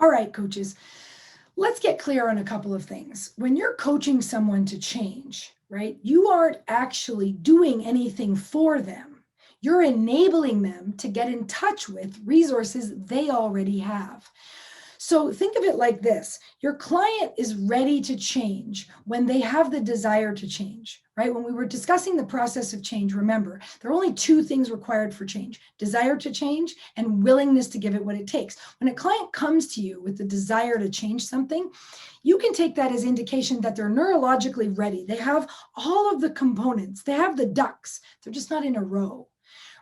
All right, coaches, let's get clear on a couple of things. When you're coaching someone to change, right, you aren't actually doing anything for them. You're enabling them to get in touch with resources they already have. So think of it like this. Your client is ready to change when they have the desire to change, right? When we were discussing the process of change, remember, there are only two things required for change: desire to change and willingness to give it what it takes. When a client comes to you with the desire to change something, you can take that as indication that they're neurologically ready. They have all of the components. They have the ducks. They're just not in a row.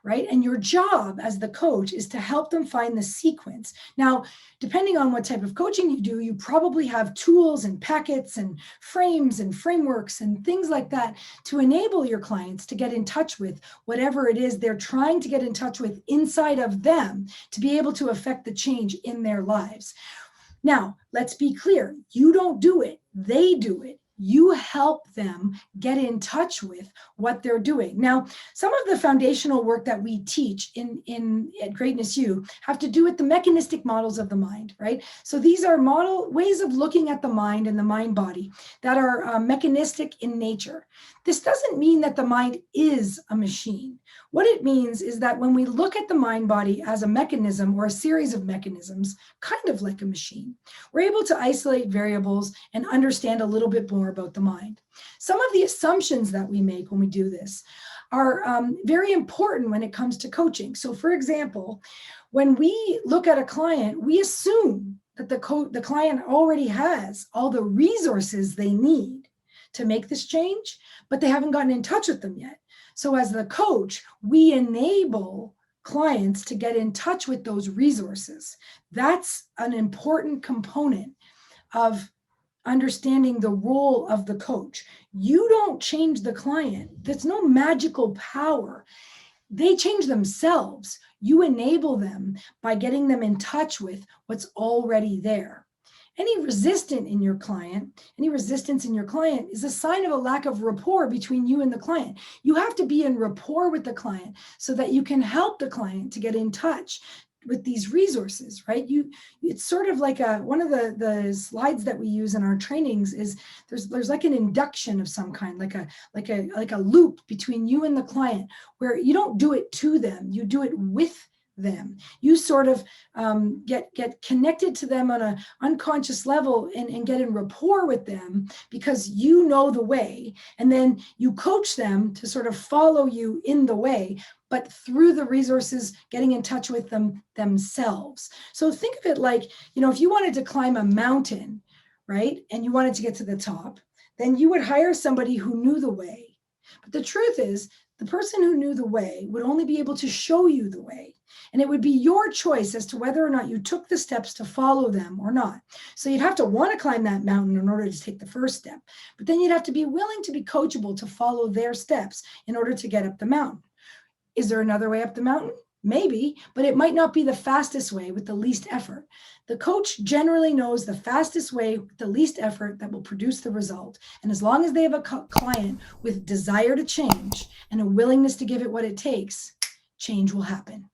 Right? And your job as the coach is to help them find the sequence. Now, depending on what type of coaching you do, you probably have tools and packets and frames and frameworks and things like that to enable your clients to get in touch with whatever it is they're trying to get in touch with inside of them to be able to affect the change in their lives. Now, let's be clear. You don't do it. They do it. You help them get in touch with what they're doing. Now, some of the foundational work that we teach at greatnessu have to do with the mechanistic models of the mind, right? So these are ways of looking at the mind and the mind body that are mechanistic in nature. This doesn't mean that the mind is a machine. What it means is that when we look at the mind body as a mechanism or a series of mechanisms, kind of like a machine, we're able to isolate variables and understand a little bit more about the mind. Some of the assumptions that we make when we do this are very important when it comes to coaching. So for example, when we look at a client, we assume that the client already has all the resources they need to make this change, but they haven't gotten in touch with them yet. So as the coach, we enable clients to get in touch with those resources. That's an important component of understanding the role of the coach. You don't change the client. There's no magical power. They change themselves. You enable them by getting them in touch with what's already there. Any resistance in your client is a sign of a lack of rapport between you and the client. You have to be in rapport with the client so that you can help the client to get in touch with these resources, right? It's sort of like one of the slides that we use in our trainings is there's like an induction of some kind, like a loop between you and the client, where you don't do it to them, you do it with them. You sort of get connected to them on an unconscious level and get in rapport with them because you know the way, and then you coach them to sort of follow you in the way, but through the resources, getting in touch with them themselves. So think of it like, if you wanted to climb a mountain, right, and you wanted to get to the top, then you would hire somebody who knew the way. But the truth is, the person who knew the way would only be able to show you the way. And it would be your choice as to whether or not you took the steps to follow them or not. So you'd have to want to climb that mountain in order to take the first step. But then you'd have to be willing to be coachable to follow their steps in order to get up the mountain. Is there another way up the mountain? Maybe, but it might not be the fastest way with the least effort. The coach generally knows the fastest way with the least effort that will produce the result. And as long as they have a client with desire to change and a willingness to give it what it takes, change will happen.